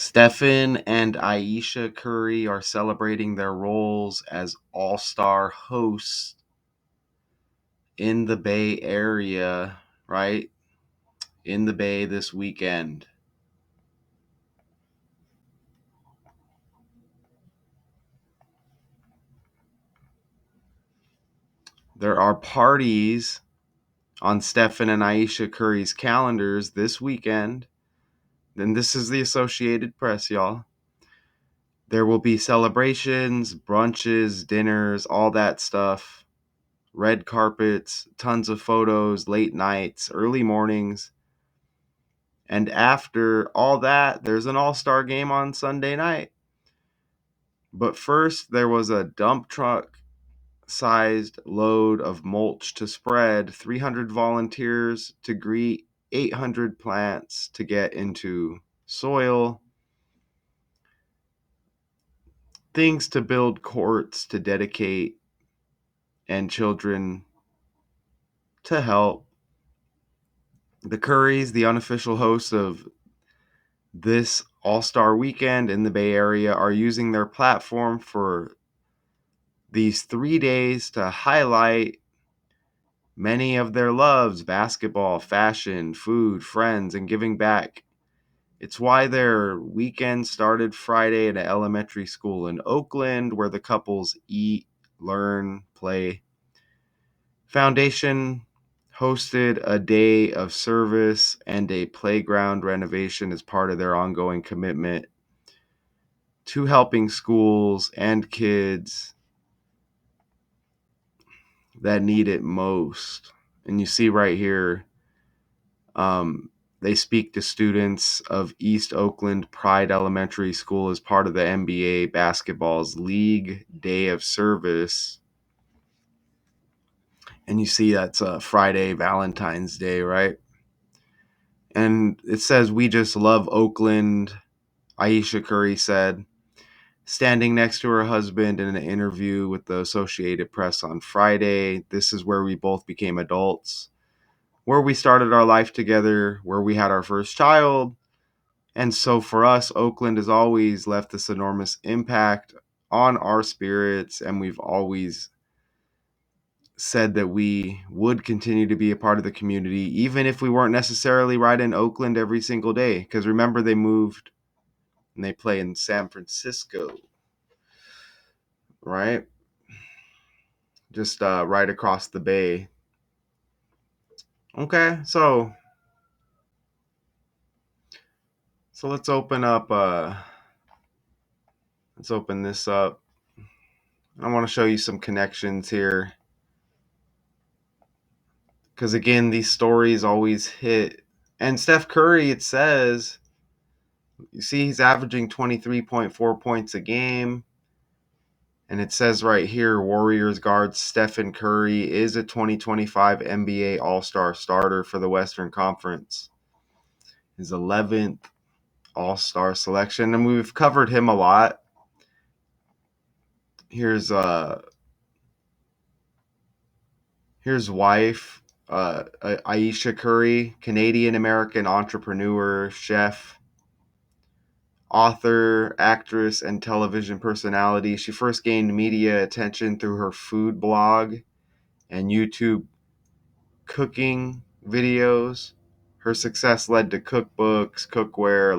Stephen and Ayesha Curry are celebrating their roles as all-star hosts in the Bay Area, right? In the Bay this weekend. There are parties on Stephen and Ayesha Curry's calendars this weekend. And this is the Associated Press, y'all. There will be celebrations, brunches, dinners, all that stuff. Red carpets, tons of photos, late nights, early mornings. And after all that, there's an all-star game on Sunday night. But first, there was a dump truck sized load of mulch to spread, 300 volunteers to greet, 800 plants to get into soil, things to build courts to dedicate, and children to help. The Currys, the unofficial hosts of this All-Star weekend in the Bay Area, are using their platform for these 3 days to highlight many of their loves: basketball, fashion, food, friends, and giving back. It's why their weekend started Friday at an elementary school in Oakland, where the couples eat, learn, play. Foundation hosted a day of service and a playground renovation as part of their ongoing commitment to helping schools and kids that need it most. And you see right here, they speak to students of East Oakland Pride Elementary School as part of the NBA Basketball's League Day of Service. And you see that's Friday, Valentine's Day, right? And it says, "We just love Oakland," Ayesha Curry said, standing next to her husband in an interview with the Associated Press on Friday. "This is where we both became adults, where we started our life together, where we had our first child. And so for us, Oakland has always left this enormous impact on our spirits, and we've always said that we would continue to be a part of the community, even if we weren't necessarily right in Oakland every single day." Because remember, they moved and they play in San Francisco, right? Just right across the bay. Okay, so let's open up. Let's open this up. I want to show you some connections here, because again, these stories always hit. And Steph Curry, it says, you see, he's averaging 23.4 points a game. And it says right here, Warriors guard Stephen Curry is a 2025 NBA All-Star starter for the Western Conference. His 11th All-Star selection, and we've covered him a lot. Here's wife, Ayesha Curry, Canadian-American entrepreneur, chef, author, actress, and television personality. She first gained media attention through her food blog and YouTube cooking videos. Her success led to cookbooks, cookware,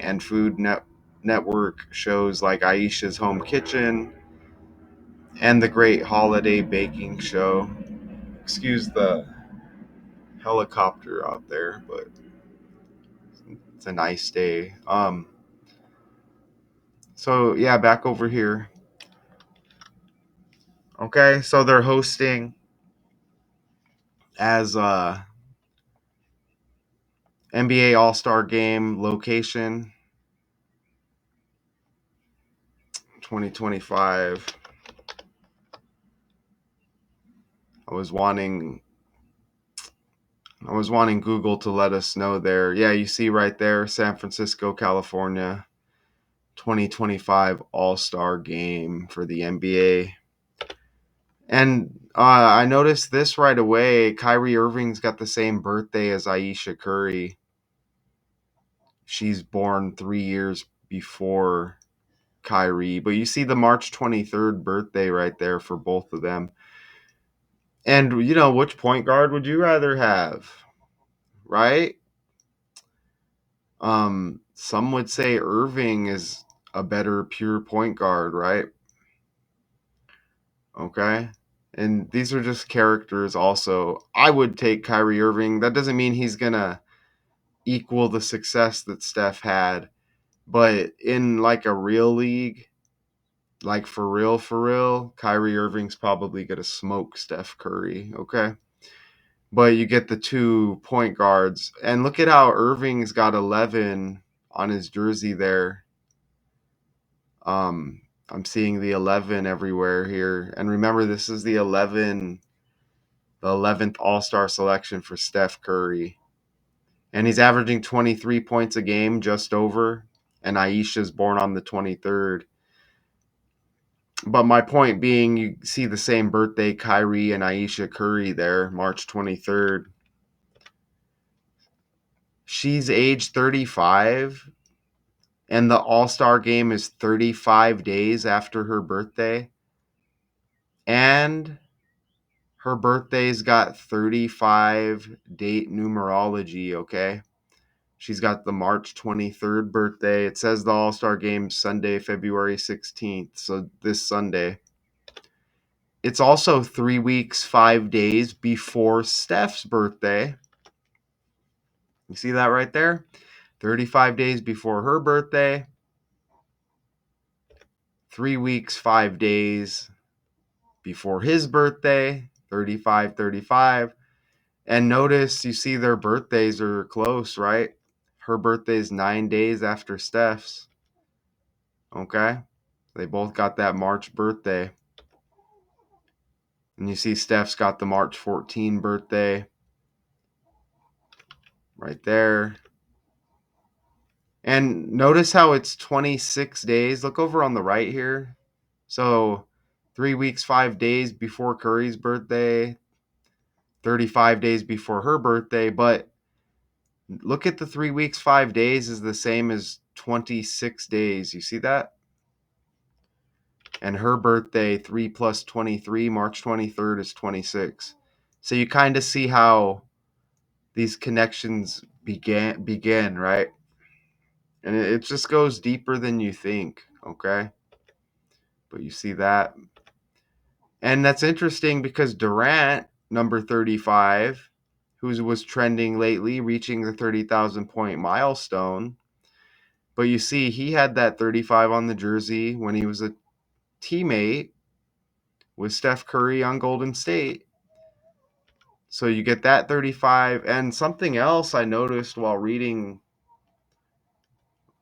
and Food Network shows like Aisha's Home Kitchen and The Great Holiday Baking Show. Excuse the helicopter out there, but it's a nice day. So yeah, back over here. Okay, so they're hosting as NBA All-Star Game location 2025. I was wanting Google to let us know there. Yeah, you see right there, San Francisco, California, 2025 All-Star Game for the NBA. And I noticed this right away. Kyrie Irving's got the same birthday as Ayesha Curry. She's born 3 years before Kyrie. But you see the March 23rd birthday right there for both of them. And, which point guard would you rather have? Right? Some would say Irving is a better pure point guard, right? Okay. And these are just characters also. I would take Kyrie Irving. That doesn't mean he's going to equal the success that Steph had. But in like a real league, like for real, Kyrie Irving's probably going to smoke Steph Curry. Okay. But you get the 2 point guards. And look at how Irving's got 11 on his jersey there. I'm seeing the 11 everywhere here. And remember, this is the 11th All-Star selection for Steph Curry. And he's averaging 23 points a game, just over. And Ayesha's born on the 23rd. But my point being, you see the same birthday, Kyrie and Ayesha Curry there, March 23rd. She's age 35, and the All-Star game is 35 days after her birthday. And her birthday's got 35 date numerology, okay? She's got the March 23rd birthday. It says the All-Star Game's Sunday, February 16th, so this Sunday. It's also 3 weeks, 5 days before Steph's birthday. You see that right there? 35 days before her birthday. 3 weeks, 5 days before his birthday. 35, 35. And notice you see their birthdays are close, right? Her birthday's 9 days after Steph's. Okay? They both got that March birthday. And you see Steph's got the March 14 birthday right there. And notice how it's 26 days. Look over on the right here. So 3 weeks, 5 days before Curry's birthday, 35 days before her birthday. But look at the 3 weeks, 5 days is the same as 26 days. You see that? And her birthday, 3 plus 23, March 23rd is 26. So you kind of see how these connections begin, right? And it just goes deeper than you think, okay? But you see that. And that's interesting because Durant, number 35, who was trending lately, reaching the 30,000 point milestone. But you see, he had that 35 on the jersey when he was a teammate with Steph Curry on Golden State. So you get that 35. And something else I noticed while reading,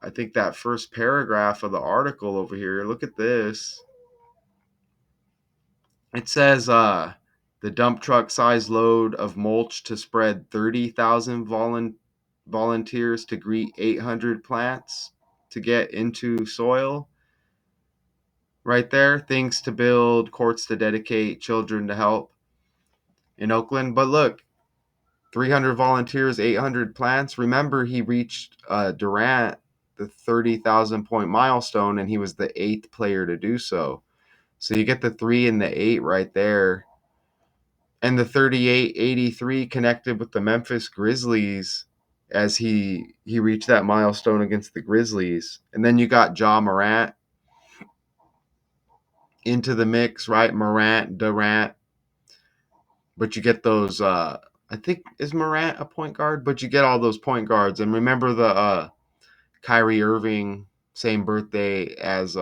I think, that first paragraph of the article over here. Look at this. It says the dump truck size load of mulch to spread 30,000 volunteers to greet 800 plants to get into soil. Right there, things to build, courts to dedicate, children to help in Oakland. But look, 300 volunteers, 800 plants. Remember, he reached Durant the 30,000 point milestone, and he was the 8th player to do so. So you get the 3 and the 8 right there. And the 38-83 connected with the Memphis Grizzlies as he reached that milestone against the Grizzlies. And then you got Ja Morant into the mix, right? Morant, Durant. But you get those I think, is Morant a point guard? But you get all those point guards. And remember the Kyrie Irving, same birthday as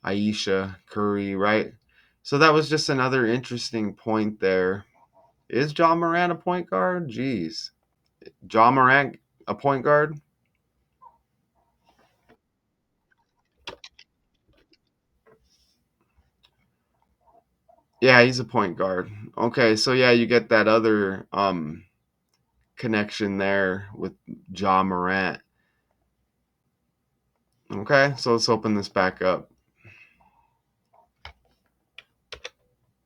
Ayesha Curry, right? So that was just another interesting point there. Is Ja Morant a point guard? Jeez. Ja Morant a point guard? Yeah, he's a point guard. Okay, so yeah, you get that other connection there with Ja Morant. Okay, so let's open this back up.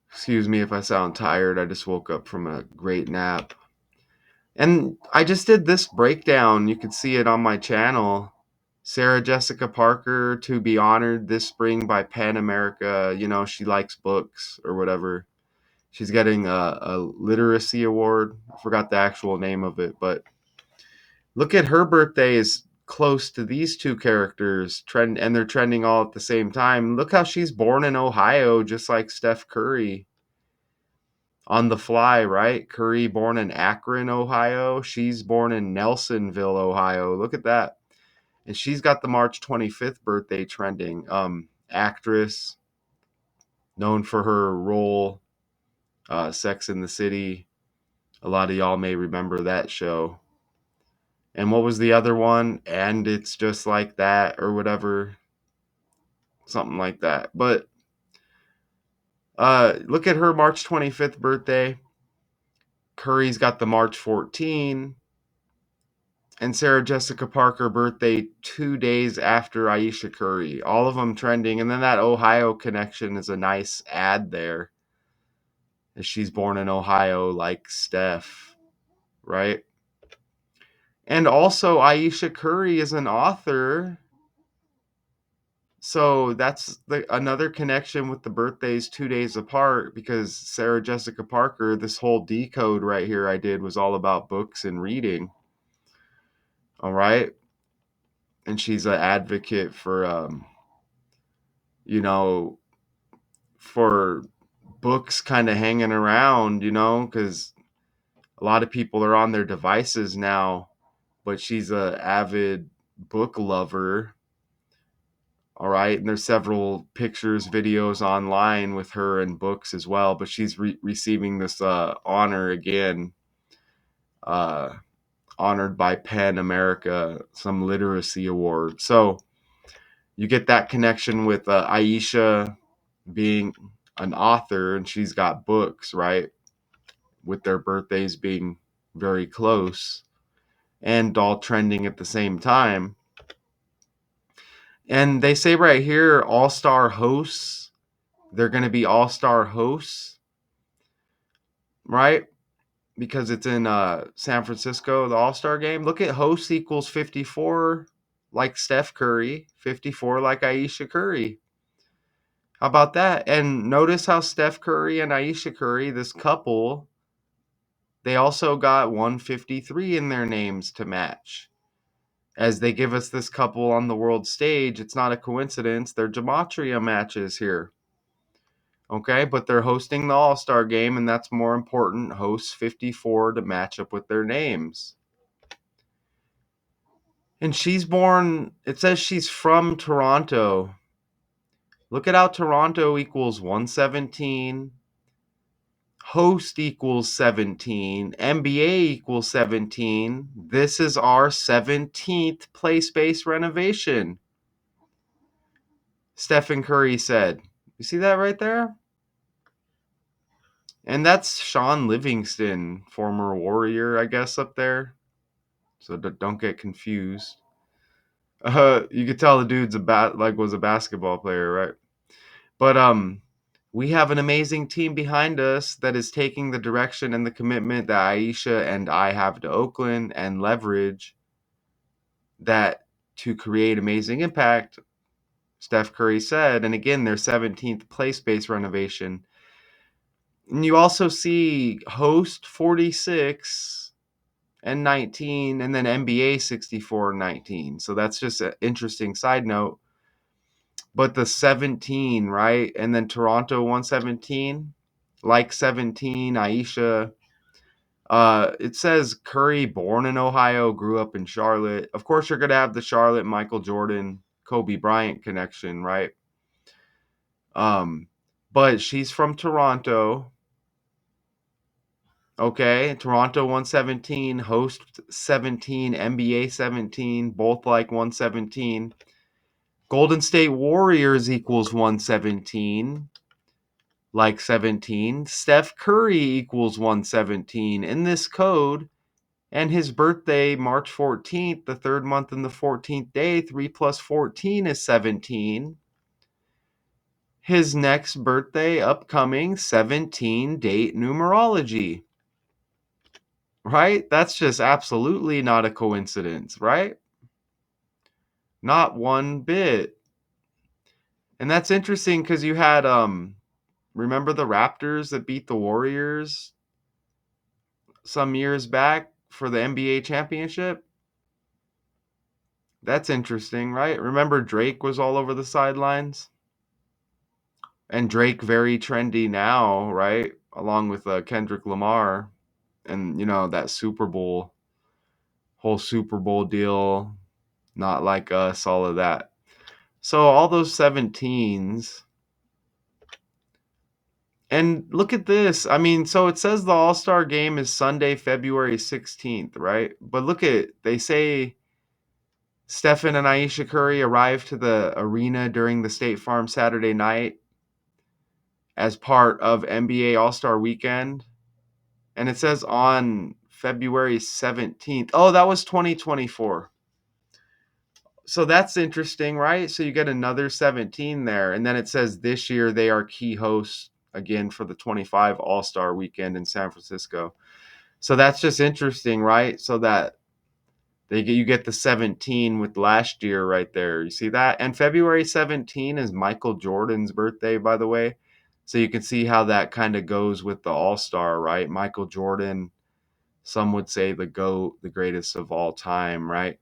Excuse me if I sound tired. I just woke up from a great nap. And I just did this breakdown. You could see it on my channel. Sarah Jessica Parker to be honored this spring by Pan America. You know, she likes books or whatever. She's getting a literacy award. I forgot the actual name of it, but look at her birthday is close to these two characters trend, and they're trending all at the same time. Look how she's born in Ohio, just like Steph Curry. On the fly, right? Curry born in Akron, Ohio. She's born in Nelsonville, Ohio. Look at that. And she's got the March 25th birthday trending. Actress known for her role, Sex in the City. A lot of y'all may remember that show. And what was the other one? And It's Just Like That or whatever. Something like that. But look at her March 25th birthday. Curry's got the March 14th. And Sarah Jessica Parker birthday 2 days after Ayesha Curry. All of them trending. And then that Ohio connection is a nice ad there. As she's born in Ohio like Steph, right? And also Ayesha Curry is an author. So that's another connection with the birthdays 2 days apart, because Sarah Jessica Parker, this whole decode right here I did was all about books and reading. All right. And she's an advocate for, you know, for books kind of hanging around, you know, because a lot of people are on their devices now, but she's a avid book lover. All right. And there's several pictures, videos online with her and books as well, but she's receiving this honor again, uh, honored by Pen America, some literacy award. So you get that connection with Ayesha being an author, and she's got books, right? With their birthdays being very close and all trending at the same time. And they say right here, all-star hosts. They're going to be all-star hosts, right? Because it's in San Francisco, the all-star game. Look at hosts equals 54 like Steph Curry, 54 like Ayesha Curry. How about that? And notice how Steph Curry and Ayesha Curry, this couple, they also got 153 in their names to match. As they give us this couple on the world stage, it's not a coincidence. They're gematria matches here. Okay, but they're hosting the All-Star game, and that's more important. Hosts 54 to match up with their names. And she's born, it says she's from Toronto. Look at how Toronto equals 117. Host equals 17, NBA equals 17. This is our 17th place-based renovation, Stephen Curry said. You see that right there? And that's Sean Livingston, former Warrior, I guess, up there. So don't get confused. You could tell the dude's was a basketball player, right? But we have an amazing team behind us that is taking the direction and the commitment that Ayesha and I have to Oakland, and leverage that to create amazing impact, Steph Curry said. And again, their 17th place-based renovation. And you also see host 46 and 19, and then NBA 64 and 19. So that's just an interesting side note. But the 17, right? And then Toronto 117, like 17, Ayesha. It says Curry, born in Ohio, grew up in Charlotte. Of course, you're going to have the Charlotte, Michael Jordan, Kobe Bryant connection, right? But she's from Toronto. Okay, Toronto 117, host 17, NBA 17, both like 117. Golden State Warriors equals 117, like 17. Steph Curry equals 117 in this code. And his birthday, March 14th, the third month in the 14th day, 3 plus 14 is 17. His next birthday, upcoming, 17 date numerology. right? That's just absolutely not a coincidence, right? Not one bit. And that's interesting because you had remember the Raptors that beat the Warriors some years back for the NBA championship? That's interesting, right? Remember Drake was all over the sidelines? And Drake very trendy now, right? Along with Kendrick Lamar and that whole Super Bowl deal, not like us, all of that. So all those 17s. And look at this. I mean, so it says the All-Star game is Sunday, February 16th, right? But look at, they say Stephen and Ayesha Curry arrived to the arena during the State Farm Saturday night as part of NBA All-Star Weekend. And it says on February 17th. Oh, that was 2024. So that's interesting, right? So you get another 17 there. And then it says this year they are key hosts again for the 25 All-Star Weekend in San Francisco. So that's just interesting, right? So that you get the 17 with last year right there. You see that? And February 17 is Michael Jordan's birthday, by the way. So you can see how that kind of goes with the All-Star, right? Michael Jordan, some would say the GOAT, the greatest of all time, right?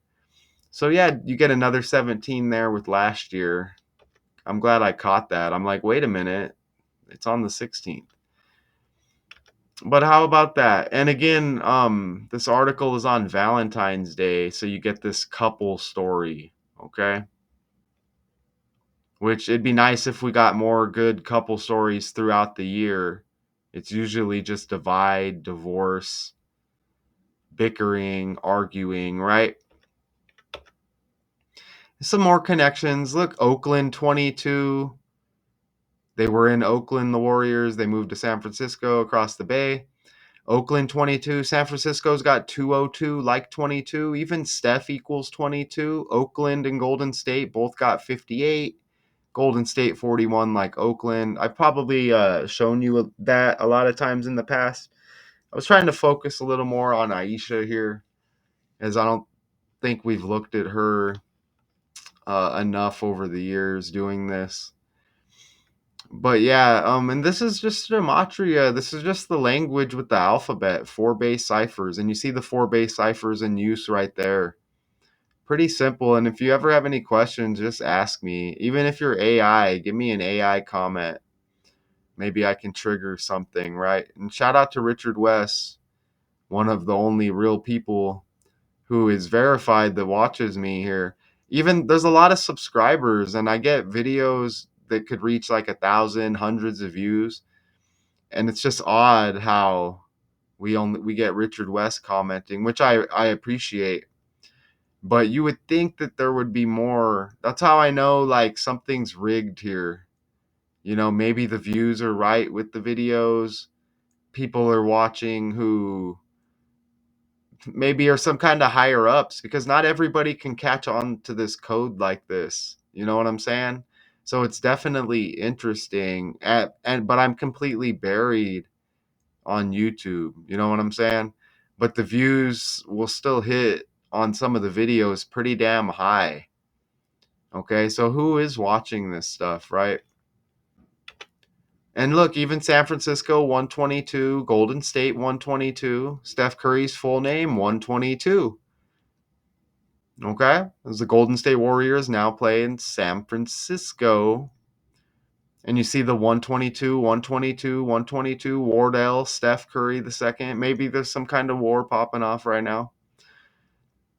So yeah, you get another 17 there with last year. I'm glad I caught that. I'm like, wait a minute, it's on the 16th. But how about that? And again, this article is on Valentine's Day, so you get this couple story, okay? Which it'd be nice if we got more good couple stories throughout the year. It's usually just divide, divorce, bickering, arguing, right? Some more connections. Look, Oakland 22. They were in Oakland, the Warriors. They moved to San Francisco across the bay. Oakland 22. San Francisco's got 202, like 22. Even Steph equals 22. Oakland and Golden State both got 58. Golden State 41, like Oakland. I've probably shown you that a lot of times in the past. I was trying to focus a little more on Ayesha here, as I don't think we've looked at her enough over the years doing this. But yeah, and this is just gematria. This is just the language with the alphabet, four base ciphers, and you see the four base ciphers in use right there. Pretty simple. And if you ever have any questions, just ask me. Even if you're AI, give me an AI comment. Maybe I can trigger something, right? And shout out to Richard West, one of the only real people who is verified that watches me here. Even there's a lot of subscribers, and I get videos that could reach like 1,000, hundreds of views, and it's just odd how we get Richard West commenting, which I appreciate. But you would think that there would be more. That's how I know like something's rigged here. Maybe the views are right with the videos. People are watching who maybe are some kind of higher ups, because not everybody can catch on to this code like this. You know what I'm saying? So it's definitely interesting. But I'm completely buried on YouTube. You know what I'm saying? But the views will still hit on some of the videos pretty damn high. Okay, so who is watching this stuff, right? And look, even San Francisco 122, Golden State 122, Steph Curry's full name 122. Okay, as the Golden State Warriors now play in San Francisco. And you see the 122, 122, 122, Wardell, Steph Curry the second. Maybe there's some kind of war popping off right now.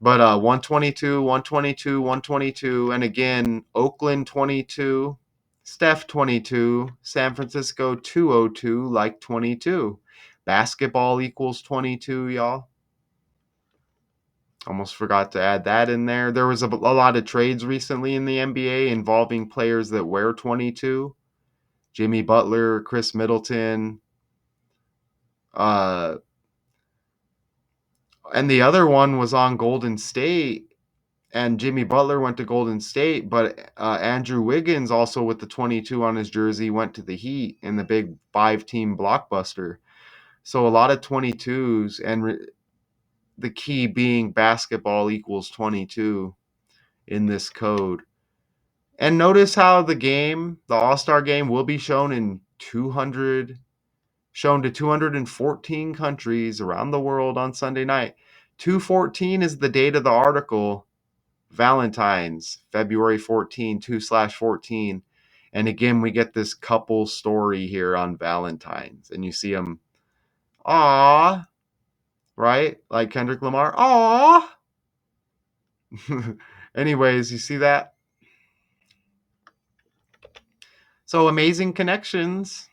But 122, 122, 122, and again, Oakland 22, Steph 22, San Francisco 202, like 22. Basketball equals 22, y'all. Almost forgot to add that in there. There was a lot of trades recently in the NBA involving players that wear 22. Jimmy Butler, Chris Middleton, uh, and the other one was on Golden State, and Jimmy Butler went to Golden State, but Andrew Wiggins, also with the 22 on his jersey, went to the Heat in the big 5-team blockbuster. So a lot of 22s, and The key being basketball equals 22 in this code. And notice how the All-Star game, will be shown to 214 countries around the world on Sunday night. 214 is the date of the article. Valentine's, February 14, 2/14. And again, we get this couple story here on Valentine's. And you see them, aw, right? Like Kendrick Lamar, aw. Anyways, you see that? So amazing connections,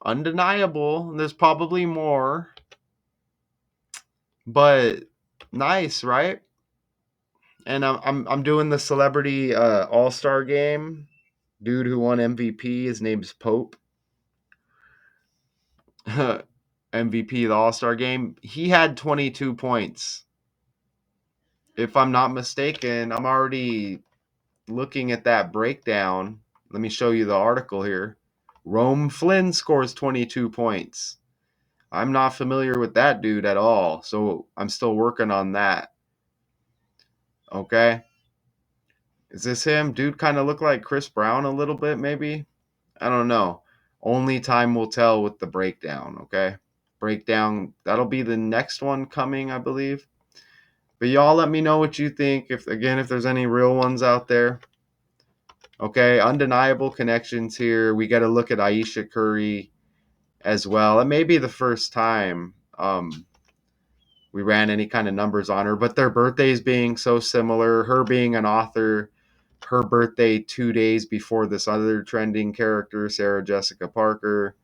undeniable. There's probably more, but nice, right? And I'm doing the celebrity all-star game. Dude who won MVP, his name's Pope. MVP of the all-star game. He had 22 points. If I'm not mistaken, I'm already looking at that breakdown. Let me show you the article here. Rome Flynn scores 22 points. I'm not familiar with that dude at all, so I'm still working on that. Okay. Is this him? Dude kind of look like Chris Brown a little bit, maybe? I don't know. Only time will tell with the breakdown, okay? Breakdown, that'll be the next one coming, I believe. But y'all let me know what you think. If there's any real ones out there. Okay, undeniable connections here. We got to look at Ayesha Curry as well. It may be the first time we ran any kind of numbers on her, but their birthdays being so similar, her being an author, her birthday 2 days before this other trending character, Sarah Jessica Parker,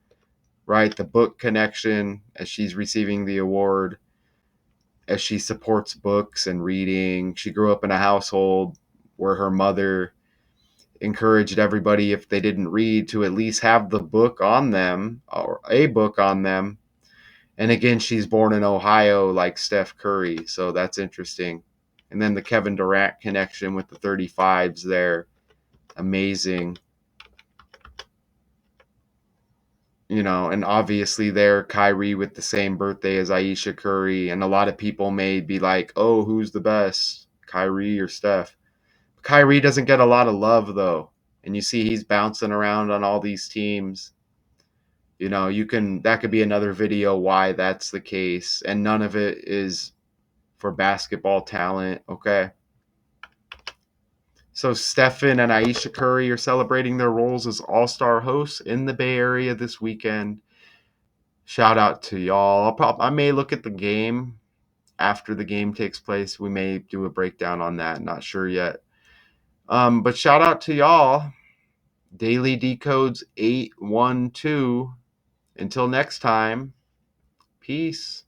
right? The book connection as she's receiving the award, as she supports books and reading. She grew up in a household where her mother encouraged everybody, if they didn't read, to at least have the book on them or a book on them. And again, she's born in Ohio like Steph Curry, so that's interesting. And then the Kevin Durant connection with the 35s there. Amazing. And obviously there, Kyrie with the same birthday as Ayesha Curry. And a lot of people may be like, oh, who's the best, Kyrie or Steph? Kyrie doesn't get a lot of love, though. And you see he's bouncing around on all these teams. That could be another video why that's the case. And none of it is for basketball talent, okay? So Stephen and Ayesha Curry are celebrating their roles as all-star hosts in the Bay Area this weekend. Shout out to y'all. I may look at the game after the game takes place. We may do a breakdown on that. Not sure yet. But shout out to y'all. Daily Decodes 812. Until next time, peace.